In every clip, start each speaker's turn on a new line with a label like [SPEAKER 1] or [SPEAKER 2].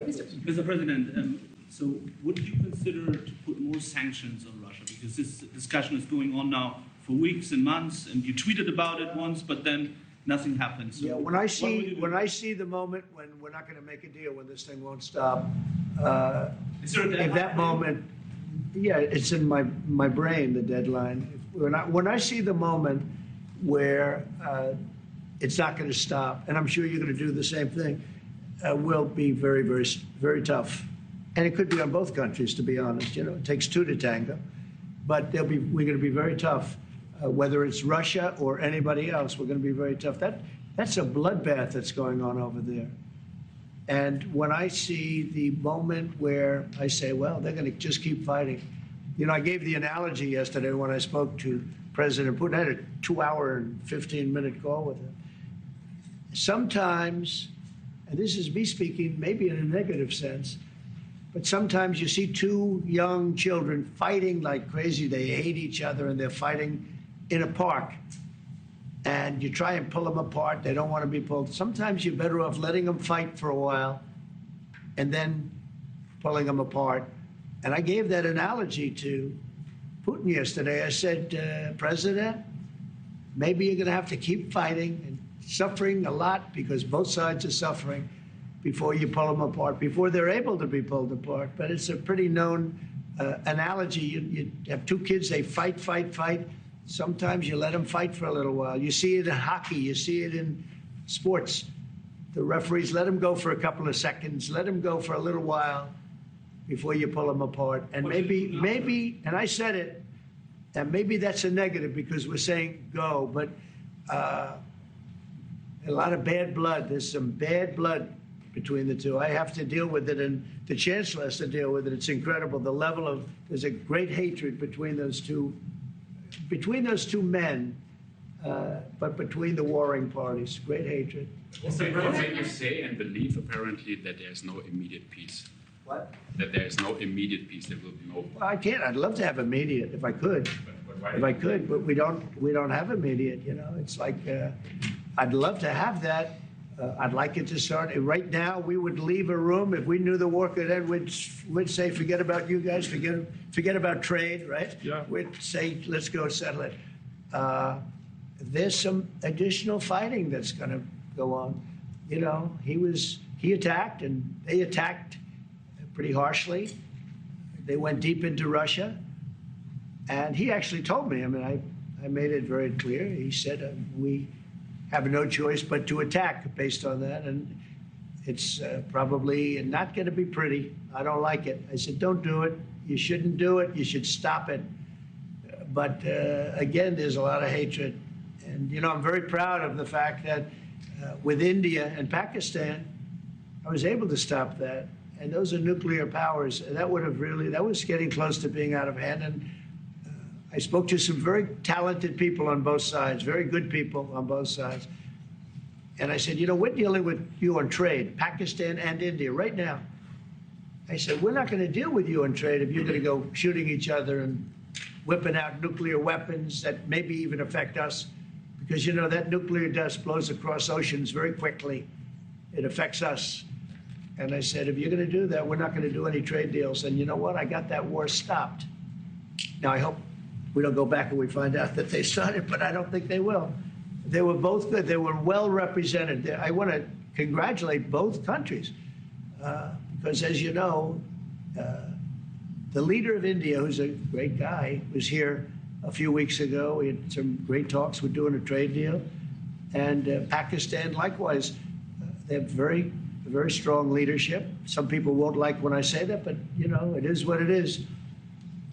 [SPEAKER 1] Mr. President, so would you consider to put more sanctions on Russia? Because this discussion is going on now for weeks and months, and you tweeted about it once, but then nothing happens. So
[SPEAKER 2] yeah, when I see the moment when we're not going to make a deal, when this thing won't stop, if that moment, yeah, it's in my brain, the deadline. When I see the moment where it's not going to stop, and I'm sure you're going to do the same thing, will be very, very, very tough. And it could be on both countries, to be honest. You know, it takes two to tango. But we're going to be very tough. Whether it's Russia or anybody else, we're going to be very tough. That's a bloodbath that's going on over there. And when I see the moment where I say, well, they're going to just keep fighting. You know, I gave the analogy yesterday when I spoke to President Putin. I had a 2-hour and 15-minute call with him. Sometimes, and this is me speaking maybe in a negative sense, but sometimes you see two young children fighting like crazy. They hate each other and they're fighting in a park. And you try and pull them apart. They don't want to be pulled. Sometimes you're better off letting them fight for a while and then pulling them apart. And I gave that analogy to Putin yesterday. I said, President, maybe you're going to have to keep fighting and suffering a lot because both sides are suffering before you pull them apart, before they're able to be pulled apart. But it's a pretty known analogy. You have two kids, they fight. Sometimes you let them fight for a little while. You see it in hockey. You see it in sports. The referees let them go for a couple of seconds, let them go for a little while before you pull them apart. And maybe, and I said it, and maybe that's a negative because we're saying go, but a lot of bad blood. There's some bad blood between the two. I have to deal with it, and the chancellor has to deal with it. It's incredible. The level of, there's a great hatred between those two men, but between the warring parties, great hatred.
[SPEAKER 3] Also, you say and believe apparently that there's no immediate peace.
[SPEAKER 2] What?
[SPEAKER 3] That there is no immediate peace. There will be no.
[SPEAKER 2] Well, I can't. I'd love to have immediate if I could. If I could, but we don't have immediate. You know, it's like I'd love to have that. I'd like it to start right now. We would leave a room if we knew the war could end. We'd say, forget about you guys, forget about trade, right?
[SPEAKER 4] Yeah.
[SPEAKER 2] We'd say, let's go settle it. There's some additional fighting that's going to go on. You know, he attacked, and they attacked pretty harshly. They went deep into Russia, and he actually told me. I mean, I made it very clear. He said we have no choice but to attack based on that. And it's probably not going to be pretty. I don't like it. I said, don't do it. You shouldn't do it. You should stop it. But again, there's a lot of hatred. And, you know, I'm very proud of the fact that with India and Pakistan, I was able to stop that. And those are nuclear powers. And that was getting close to being out of hand. And I spoke to some very talented people on both sides, very good people on both sides. And I said, you know, we're dealing with you on trade, Pakistan and India right now. I said, we're not going to deal with you on trade if you're going to go shooting each other and whipping out nuclear weapons that maybe even affect us. Because, you know, that nuclear dust blows across oceans very quickly. It affects us. And I said, if you're going to do that, we're not going to do any trade deals. And you know what? I got that war stopped. Now, I hope we don't go back and we find out that they started, but I don't think they will. They were both good. They were well represented. I want to congratulate both countries because, as you know, the leader of India, who's a great guy, was here a few weeks ago. We had some great talks. We're doing a trade deal. And Pakistan, likewise, they have very strong leadership. Some people won't like when I say that, but, you know, it is what it is.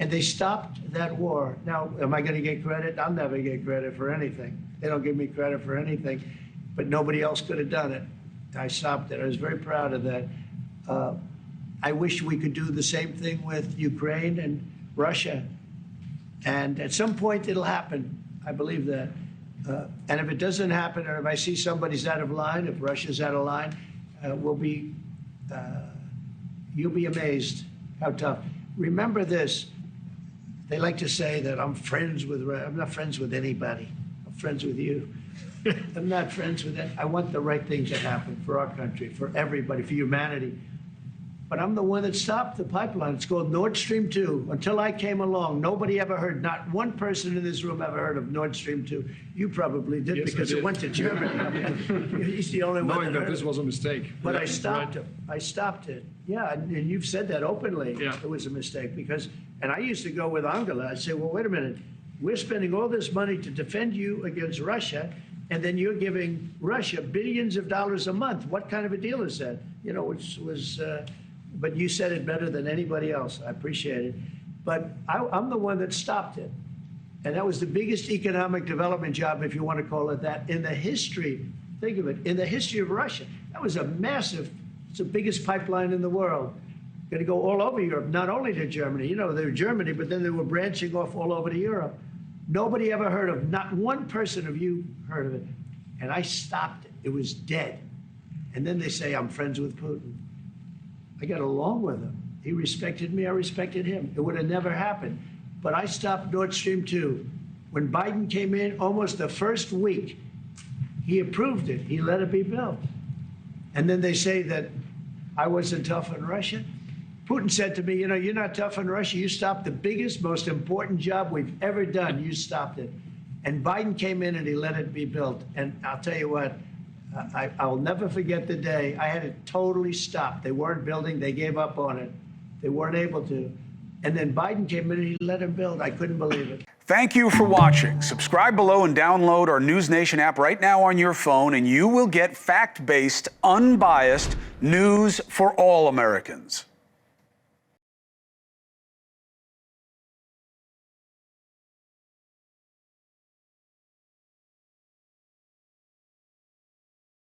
[SPEAKER 2] And they stopped that war. Now, am I going to get credit? I'll never get credit for anything. They don't give me credit for anything, but nobody else could have done it. I stopped it. I was very proud of that. I wish we could do the same thing with Ukraine and Russia. And at some point, it'll happen. I believe that. And if it doesn't happen, or if I see somebody's out of line, if Russia's out of line, you'll be amazed how tough. Remember this. They like to say that I'm not friends with anybody. I'm friends with you. I'm not friends with that. I want the right thing to happen for our country, for everybody, for humanity. but I'm the one that stopped the pipeline. It's called Nordstream 2. Until I came along, nobody ever heard, not one person in this room ever heard of Nordstream 2. You probably did,
[SPEAKER 4] Yes,
[SPEAKER 2] because
[SPEAKER 4] I
[SPEAKER 2] it
[SPEAKER 4] did.
[SPEAKER 2] went to Germany. I mean, he's the only one
[SPEAKER 4] Knowing
[SPEAKER 2] that
[SPEAKER 4] that
[SPEAKER 2] heard
[SPEAKER 4] this
[SPEAKER 2] of it.
[SPEAKER 4] was a mistake.
[SPEAKER 2] But
[SPEAKER 4] Yeah,
[SPEAKER 2] I stopped
[SPEAKER 4] right.
[SPEAKER 2] him. I stopped it. Yeah, and you've said that openly.
[SPEAKER 4] Yeah.
[SPEAKER 2] It was a mistake because, and I used to go with Angela. I'd say, well, wait a minute. We're spending all this money to defend you against Russia, and then you're giving Russia billions of dollars a month. What kind of a deal is that? You know, which was, but you said it better than anybody else. I appreciate it. But I'm the one that stopped it. And that was the biggest economic development job, if you want to call it that, in the history, think of it, in the history of Russia. That was a massive, it's the biggest pipeline in the world. Going to go all over Europe, not only to Germany. You know, they were Germany, but then they were branching off all over to Europe. Nobody ever heard of, not one person of you heard of it. And I stopped it. It was dead. And then they say, I'm friends with Putin. I got along with him. He respected me, I respected him. It would have never happened. But I stopped Nord Stream 2. When Biden came in, almost the first week, he approved it. He let it be built. And then they say that I wasn't tough on Russia. Putin said to me, you know, you're not tough on Russia. You stopped the biggest, most important job we've ever done. You stopped it. And Biden came in and he let it be built. And I'll tell you what, I'll never forget the day I had it totally stopped. They weren't building. They gave up on it. They weren't able to. And then Biden came in and he let him build. I couldn't believe it.
[SPEAKER 5] Thank you for watching. Subscribe below and download our NewsNation app right now on your phone, and you will get fact-based, unbiased news for all Americans.